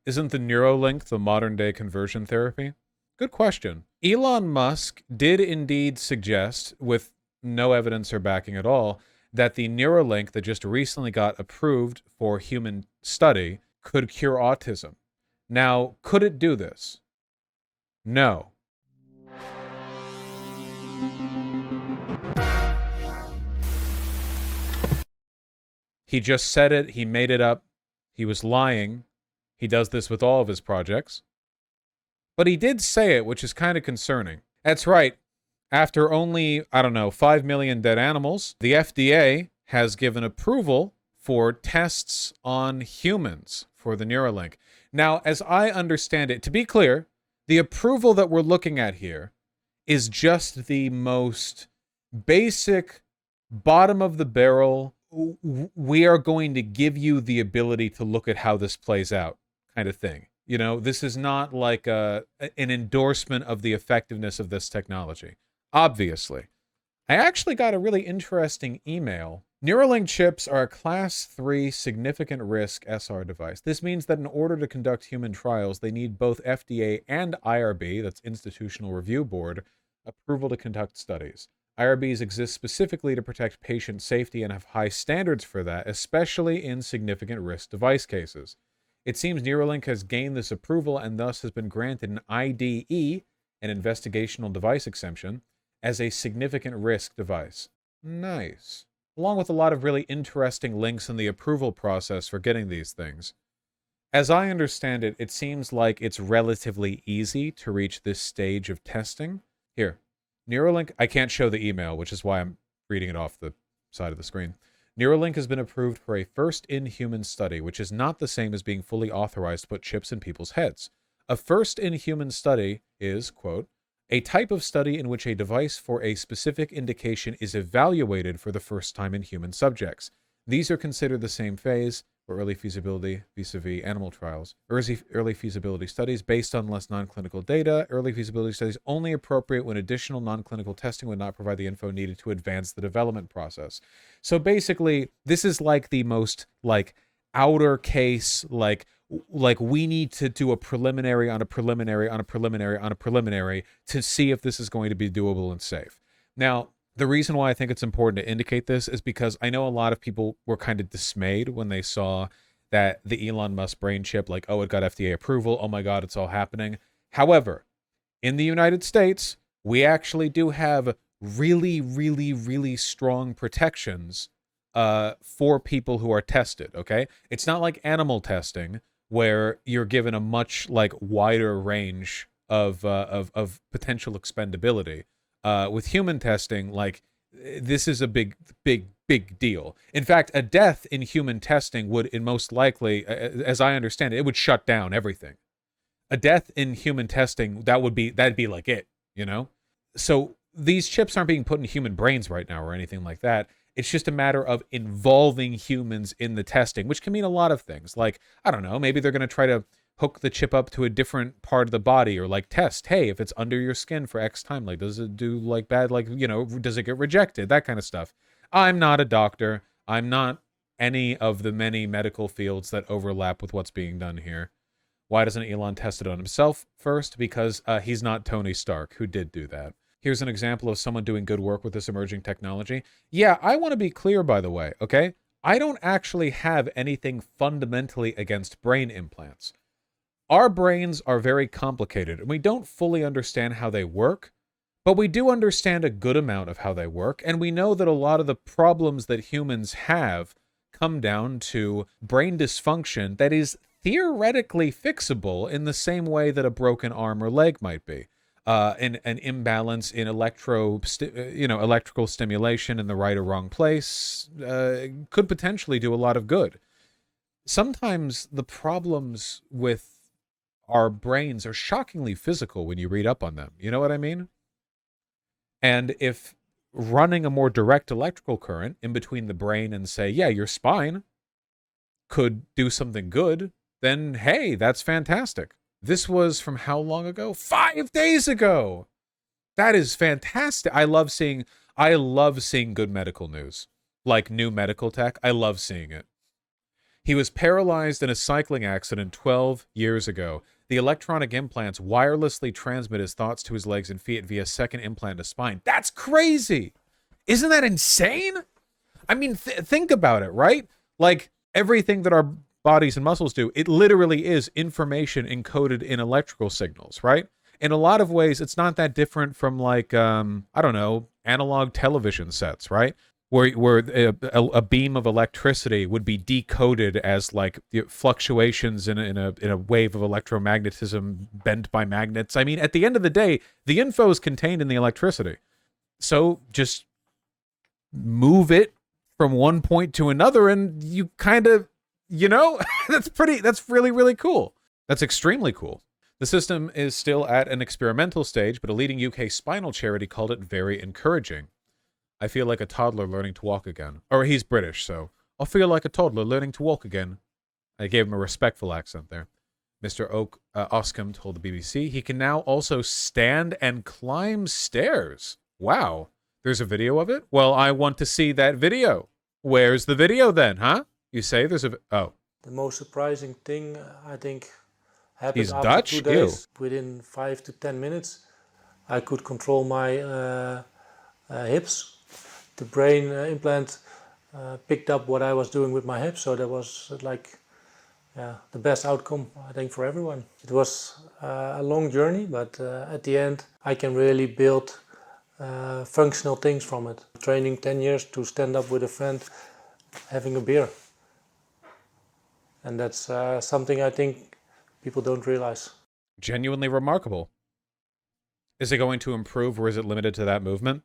Isn't the neuralink the modern day conversion therapy? Good question. Elon Musk did indeed suggest, with no evidence or backing at all, that the neuralink that just recently got approved for human study could cure autism. Now, could it do this? No. He just said it. He made it up. He was lying. He does this with all of his projects. But he did say it, which is kind of concerning. That's right. After only, I don't know, 5 million dead animals, the FDA has given approval for tests on humans for the Neuralink. Now, as I understand it, to be clear, the approval that we're looking at here is just the most basic, bottom of the barrel. We are going to give you the ability to look at how this plays out kind of thing. You know, this is not like an endorsement of the effectiveness of this technology. Obviously. I actually got a really interesting email. Neuralink chips are a Class 3 significant risk SR device. This means that in order to conduct human trials, they need both FDA and IRB, that's Institutional Review Board, approval to conduct studies. IRBs exist specifically to protect patient safety and have high standards for that, especially in significant risk device cases. It seems Neuralink has gained this approval and thus has been granted an IDE, an investigational device exemption, as a significant risk device. Nice. Along with a lot of really interesting links in the approval process for getting these things. As I understand it, it seems like it's relatively easy to reach this stage of testing. Here, Neuralink, I can't show the email, which is why I'm reading it off the side of the screen. Neuralink has been approved for a first-in-human study, which is not the same as being fully authorized to put chips in people's heads. A first-in-human study is, quote, a type of study in which a device for a specific indication is evaluated for the first time in human subjects. These are considered the same phase, or early feasibility vis-a-vis animal trials. Early feasibility studies based on less non-clinical data. Early feasibility studies only appropriate when additional non-clinical testing would not provide the info needed to advance the development process. So basically, this is like the most outer case, like we need to do a preliminary on a preliminary on a preliminary on a preliminary to see if this is going to be doable and safe. Now, the reason why I think it's important to indicate this is because I know a lot of people were kind of dismayed when they saw that the Elon Musk brain chip, like, oh, it got FDA approval. Oh my God, it's all happening. However, in the United States, we actually do have really, really, really strong protections for people who are tested, okay? It's not like animal testing where you're given a much wider range of potential expendability. With human testing, this is a big, big, big deal. In fact, a death in human testing would, in most likely, as I understand it, it would shut down everything. A death in human testing, that'd be like it, you know? So these chips aren't being put in human brains right now or anything like that. It's just a matter of involving humans in the testing, which can mean a lot of things. Like, I don't know, maybe they're going to try to hook the chip up to a different part of the body, or test, hey, if it's under your skin for X time, does it do bad, does it get rejected? That kind of stuff. I'm not a doctor. I'm not any of the many medical fields that overlap with what's being done here. Why doesn't Elon test it on himself first? Because he's not Tony Stark, who did do that. Here's an example of someone doing good work with this emerging technology. Yeah, I want to be clear, by the way, okay? I don't actually have anything fundamentally against brain implants. Our brains are very complicated, and we don't fully understand how they work, but we do understand a good amount of how they work, and we know that a lot of the problems that humans have come down to brain dysfunction that is theoretically fixable in the same way that a broken arm or leg might be. An imbalance in electrical stimulation in the right or wrong place could potentially do a lot of good. Sometimes the problems with our brains are shockingly physical when you read up on them. You know what I mean? And if running a more direct electrical current in between the brain and, say, yeah, your spine could do something good, then hey, that's fantastic. This was from how long ago? 5 days ago. That is fantastic. I love seeing good medical news. Like new medical tech. I love seeing it. He was paralyzed in a cycling accident 12 years ago. The electronic implants wirelessly transmit his thoughts to his legs and feet via second implant to spine. That's crazy. Isn't that insane? I mean, think about it, right? Like, everything that our bodies and muscles do, it literally is information encoded in electrical signals, right? In a lot of ways, it's not that different from, like, I don't know, analog television sets, right? Where a beam of electricity would be decoded as, like, fluctuations in a wave of electromagnetism bent by magnets. I mean, at the end of the day, the info is contained in the electricity. So just move it from one point to another, and you kind of, that's really, really cool. That's extremely cool. The system is still at an experimental stage, but a leading UK spinal charity called it very encouraging. I feel like a toddler learning to walk again. Or he's British, so I feel like a toddler learning to walk again. I gave him a respectful accent there. Mr. Oscombe told the BBC he can now also stand and climb stairs. Wow. There's a video of it? Well, I want to see that video. Where's the video then, huh? You say there's a... Oh. The most surprising thing, I think, happened He's after Dutch? 2 days. Ew. Within 5 to 10 minutes, I could control my hips. The brain implant picked up what I was doing with my hips, so that was like the best outcome, I think, for everyone. It was a long journey, but at the end, I can really build functional things from it. Training 10 years to stand up with a friend, having a beer. And that's something I think people don't realize. Genuinely remarkable. Is it going to improve, or is it limited to that movement?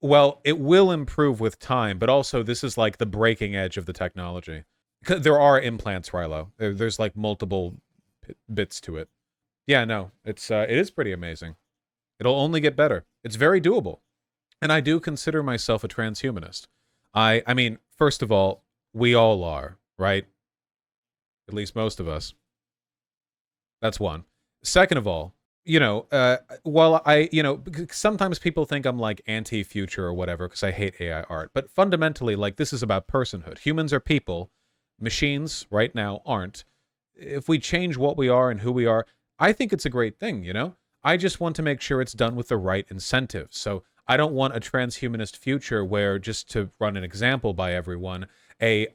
Well, it will improve with time, but also this is like the breaking edge of the technology. There are implants, Rilo. There's like multiple bits to it. Yeah, no, it is pretty amazing. It'll only get better. It's very doable. And I do consider myself a transhumanist. I mean, first of all, we all are, right? At least most of us. That's one. Second of all, while sometimes people think I'm like anti-future or whatever because I hate AI art, but fundamentally, like, this is about personhood. Humans are people. Machines right now aren't. If we change what we are and who we are, I think it's a great thing, I just want to make sure it's done with the right incentives. So I don't want a transhumanist future where, just to run an example by everyone, a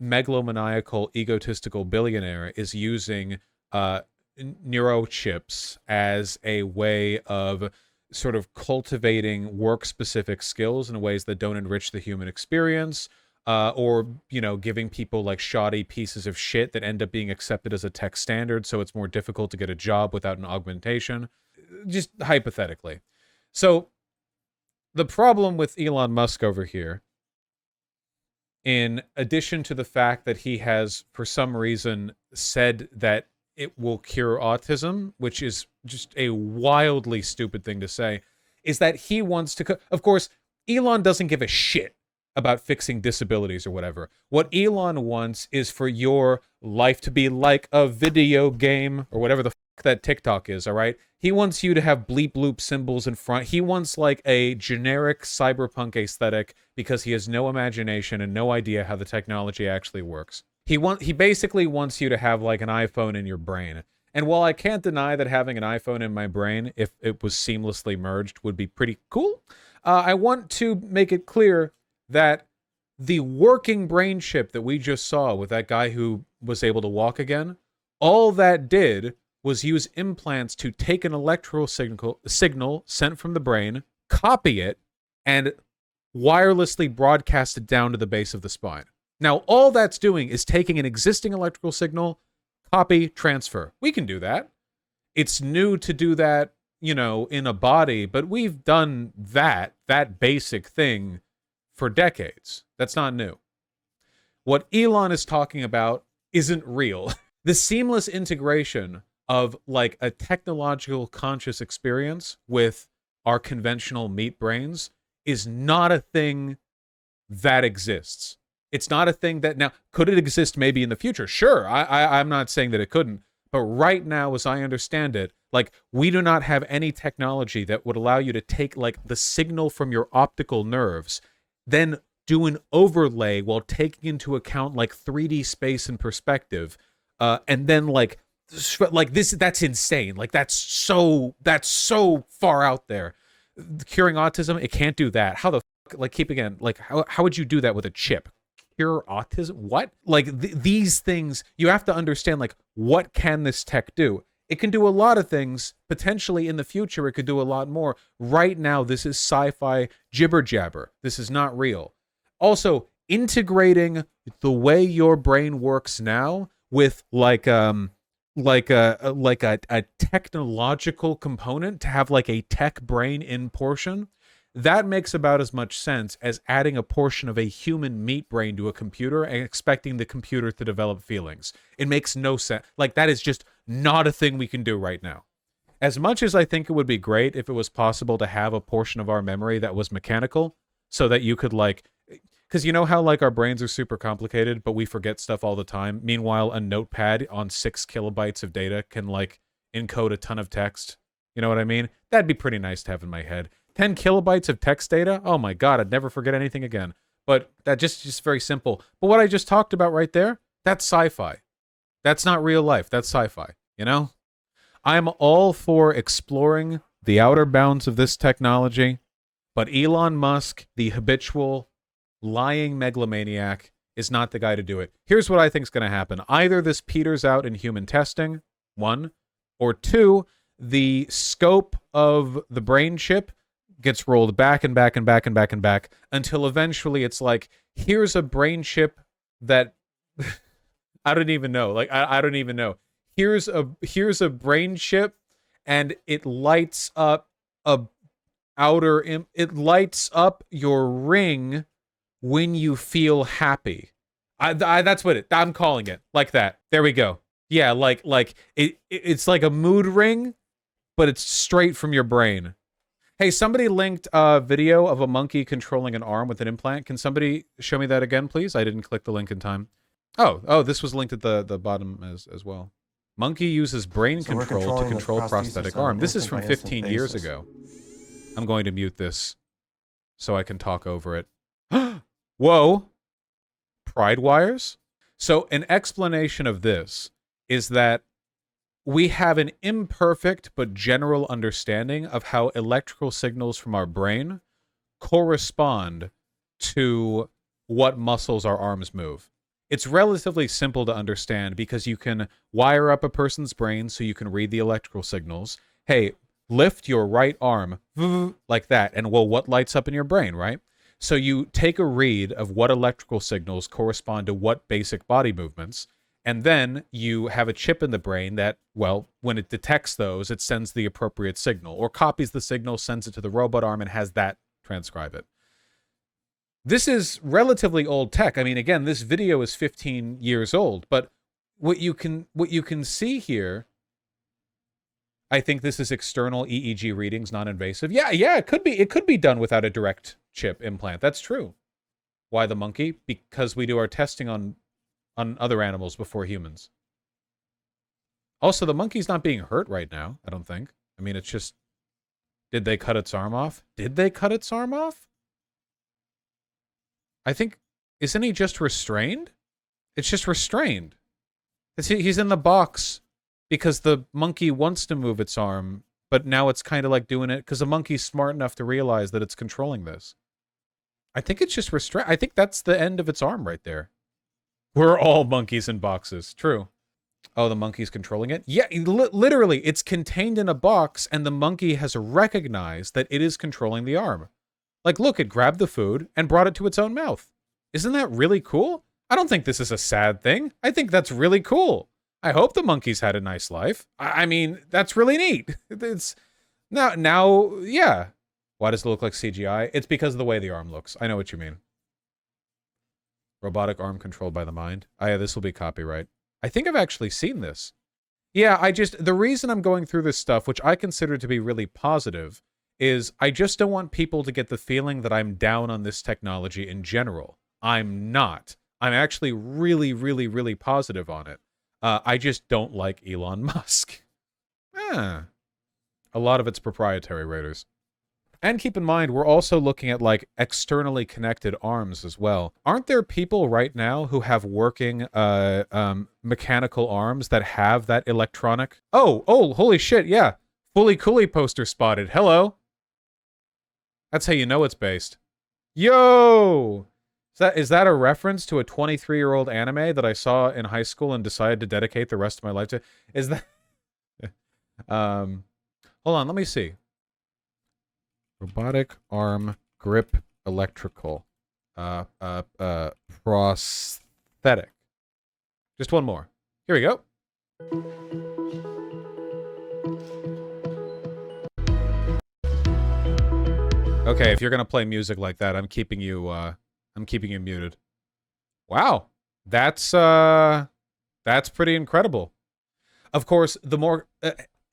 megalomaniacal, egotistical billionaire is using neurochips as a way of sort of cultivating work-specific skills in ways that don't enrich the human experience, or, giving people like shoddy pieces of shit that end up being accepted as a tech standard, so it's more difficult to get a job without an augmentation. Just hypothetically. So the problem with Elon Musk over here, in addition to the fact that he has, for some reason, said that it will cure autism, which is just a wildly stupid thing to say, is that he wants to... Of course, Elon doesn't give a shit about fixing disabilities or whatever. What Elon wants is for your life to be like a video game, or whatever the fuck that TikTok is, all right? He wants you to have bleep bloop symbols in front. He wants like a generic cyberpunk aesthetic because he has no imagination and no idea how the technology actually works. He basically wants you to have like an iPhone in your brain. And while I can't deny that having an iPhone in my brain, if it was seamlessly merged, would be pretty cool, I want to make it clear that the working brain chip that we just saw with that guy who was able to walk again, all that did was use implants to take an electrical signal sent from the brain, copy it, and wirelessly broadcast it down to the base of the spine. Now, all that's doing is taking an existing electrical signal, copy, transfer. We can do that. It's new to do that, in a body, but we've done that basic thing for decades. That's not new. What Elon is talking about isn't real. The seamless integration of like a technological conscious experience with our conventional meat brains is not a thing that exists. It's not a thing that... Now, could it exist maybe in the future? Sure, I'm not saying that it couldn't. But right now, as I understand it, like, we do not have any technology that would allow you to take like the signal from your optical nerves, then do an overlay while taking into account like 3D space and perspective, and then like this, that's insane. Like that's so far out there. Curing autism, it can't do that. How the fuck, like keep again, like how would you do that with a chip? Cure autism? What? Like these things, you have to understand, like, what can this tech do? It can do a lot of things. Potentially in the future, it could do a lot more. Right now, this is sci-fi jibber jabber. This is not real. Also, integrating the way your brain works now with like a technological component to have like a tech brain in portion, that makes about as much sense as adding a portion of a human meat brain to a computer and expecting the computer to develop feelings. It makes no sense. Like, that is just not a thing we can do right now. As much as I think it would be great if it was possible to have a portion of our memory that was mechanical, so that you could like, because you know how like our brains are super complicated, but we forget stuff all the time. Meanwhile, a notepad on 6 kilobytes of data can like encode a ton of text. You know what I mean? That'd be pretty nice to have in my head. 10 kilobytes of text data? Oh my God, I'd never forget anything again. But that just very simple. But what I just talked about right there, that's sci-fi. That's not real life. That's sci-fi, you know? I'm all for exploring the outer bounds of this technology, but Elon Musk, the habitual lying megalomaniac, is not the guy to do it. Here's what I think is going to happen. Either this peters out in human testing, 1, or 2, the scope of the brain chip gets rolled back and back and back and back and back until eventually it's like, here's a brain chip that I don't even know. Like, I don't even know. Here's a brain chip, and it lights up it lights up your ring when you feel happy. That's what I'm calling it. Like that. There we go. Yeah, like it's like a mood ring, but it's straight from your brain. Hey, somebody linked a video of a monkey controlling an arm with an implant. Can somebody show me that again, please? I didn't click the link in time. Oh, this was linked at the bottom as well. Monkey uses brain control to control prosthetic arm. This is from 15 years ago. I'm going to mute this so I can talk over it. Whoa. Pride wires? So an explanation of this is that we have an imperfect but general understanding of how electrical signals from our brain correspond to what muscles our arms move. It's relatively simple to understand because you can wire up a person's brain so you can read the electrical signals. Hey, lift your right arm like that, and well, what lights up in your brain, right? So you take a read of what electrical signals correspond to what basic body movements, and then you have a chip in the brain that, well, when it detects those, it sends the appropriate signal, or copies the signal, sends it to the robot arm, and has that transcribe it. This is relatively old tech. I mean, again, this video is 15 years old, but what you can see here, I think this is external EEG readings, non-invasive. Yeah, it could be done without a direct chip implant. That's true. Why the monkey? Because we do our testing on other animals before humans. Also, the monkey's not being hurt right now, I don't think. I mean, it's just, did they cut its arm off? Did they cut its arm off? I think, isn't he just restrained? It's just restrained. He's in the box because the monkey wants to move its arm, but now it's kind of like doing it because the monkey's smart enough to realize that it's controlling this. I think it's just restrained. I think that's the end of its arm right there. We're all monkeys in boxes. True. Oh, the monkey's controlling it? Yeah, literally, it's contained in a box, and the monkey has recognized that it is controlling the arm. Like, look, it grabbed the food and brought it to its own mouth. Isn't that really cool? I don't think this is a sad thing. I think that's really cool. I hope the monkey's had a nice life. I mean, that's really neat. It's now, yeah. Why does it look like CGI? It's because of the way the arm looks. I know what you mean. Robotic arm controlled by the mind. Oh yeah, this will be copyright. I think I've actually seen this. Yeah, the reason I'm going through this stuff, which I consider to be really positive, is I just don't want people to get the feeling that I'm down on this technology in general. I'm not. I'm actually really, really, really positive on it. I just don't like Elon Musk. A lot of it's proprietary, Raiders. And keep in mind, we're also looking at like externally connected arms as well. Aren't there people right now who have working mechanical arms that have that electronic? Oh, holy shit, yeah. Fully Cooley poster spotted. Hello. That's how you know it's based. Yo! Is that a reference to a 23-year-old anime that I saw in high school and decided to dedicate the rest of my life to? Is that... hold on, let me see. Robotic arm grip electrical. Prosthetic. Just one more. Here we go. Okay, if you're gonna play music like that, I'm keeping you muted. Wow. That's pretty incredible. Of course, the more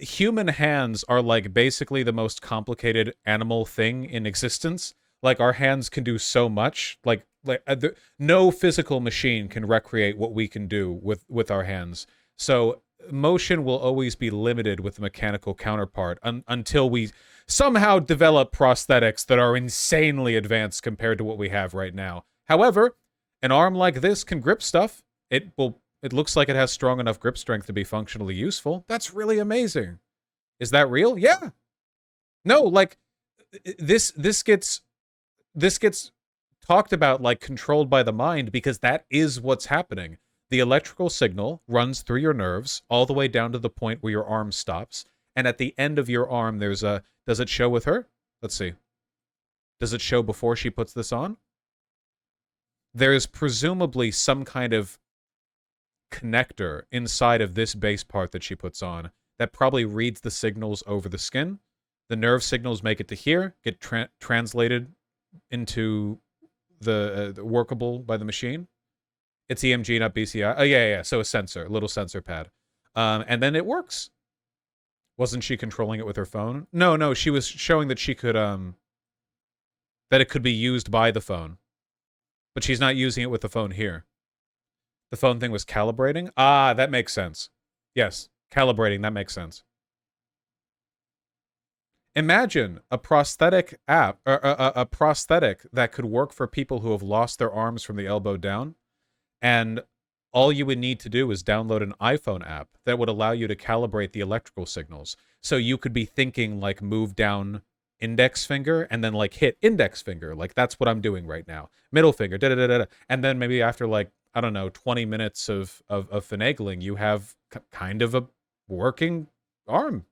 human hands are like basically the most complicated animal thing in existence. Like our hands can do so much. No physical machine can recreate what we can do with our hands. So motion will always be limited with the mechanical counterpart until we somehow develop prosthetics that are insanely advanced compared to what we have right now. However, an arm like this can grip stuff. It looks like it has strong enough grip strength to be functionally useful. That's really amazing. Is that real? Yeah. No, like this gets talked about like controlled by the mind because that is what's happening. The electrical signal runs through your nerves all the way down to the point where your arm stops. And at the end of your arm, there's a... Does it show with her? Let's see. Does it show before she puts this on? There's presumably some kind of connector inside of this base part that she puts on that probably reads the signals over the skin. The nerve signals make it to here, get translated into the workable by the machine. It's EMG, not BCI. Oh, yeah. So a sensor, a little sensor pad. And then it works. Wasn't she controlling it with her phone? No, she was showing that she could, that it could be used by the phone. But she's not using it with the phone here. The phone thing was calibrating? Ah, that makes sense. Yes, calibrating, that makes sense. Imagine a prosthetic app, or a prosthetic that could work for people who have lost their arms from the elbow down, and all you would need to do is download an iPhone app that would allow you to calibrate the electrical signals. So you could be thinking like move down index finger and then like hit index finger. Like that's what I'm doing right now. Middle finger, da-da-da-da-da. And then maybe after like, I don't know, 20 minutes of finagling, you have kind of a working arm.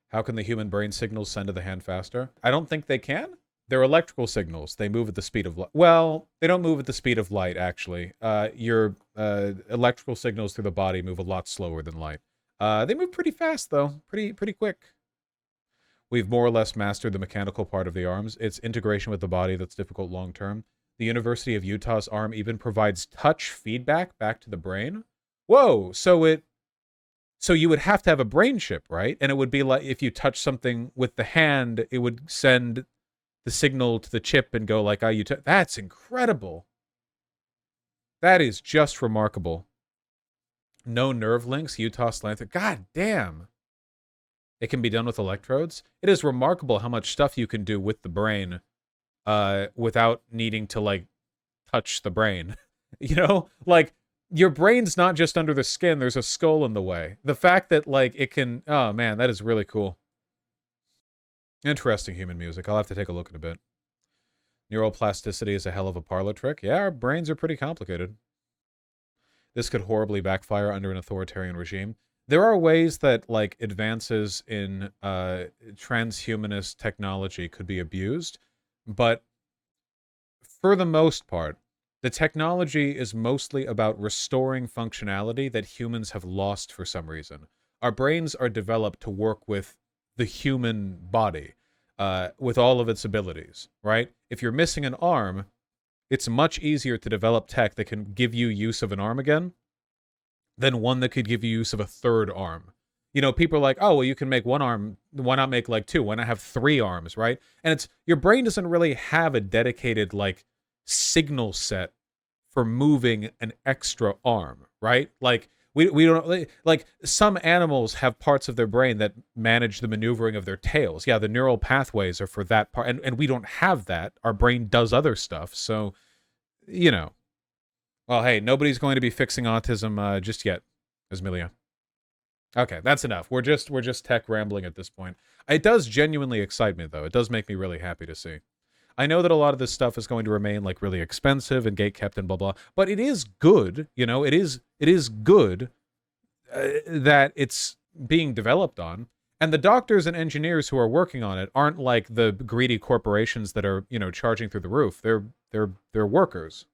How can the human brain signals send to the hand faster? I don't think they can. They're electrical signals. They move at the speed of light. Well, they don't move at the speed of light, actually. Your electrical signals through the body move a lot slower than light. They move pretty fast, though. Pretty quick. We've more or less mastered the mechanical part of the arms. It's integration with the body that's difficult long term. The University of Utah's arm even provides touch feedback back to the brain. Whoa, so you would have to have a brain chip, right? And it would be like if you touch something with the hand, it would send the signal to the chip and go like, oh, that's incredible. That is just remarkable. No nerve links, Utah slanted. God damn. It can be done with electrodes. It is remarkable how much stuff you can do with the brain without needing to like touch the brain. You know, like your brain's not just under the skin. There's a skull in the way. The fact that like it can, oh man, that is really cool. Interesting human music. I'll have to take a look in a bit. Neuroplasticity is a hell of a parlor trick. Yeah, our brains are pretty complicated. This could horribly backfire under an authoritarian regime. There are ways that, like, advances in transhumanist technology could be abused, but for the most part, the technology is mostly about restoring functionality that humans have lost for some reason. Our brains are developed to work with the human body, with all of its abilities, right? If you're missing an arm, it's much easier to develop tech that can give you use of an arm again than one that could give you use of a third arm. You know, people are like, oh, well, you can make one arm. Why not make like two? Why not have 3 arms, right? And it's, your brain doesn't really have a dedicated like signal set for moving an extra arm, right? Like We don't like some animals have parts of their brain that manage the maneuvering of their tails. Yeah, the neural pathways are for that part, and we don't have that. Our brain does other stuff. So, you know, well, hey, nobody's going to be fixing autism just yet, Esmilia. Okay, that's enough. We're just tech rambling at this point. It does genuinely excite me, though. It does make me really happy to see. I know that a lot of this stuff is going to remain like really expensive and gatekept and blah blah, but it is good. You know, it is good that it's being developed on. And the doctors and engineers who are working on it aren't like the greedy corporations that are, you know, charging through the roof. They're workers.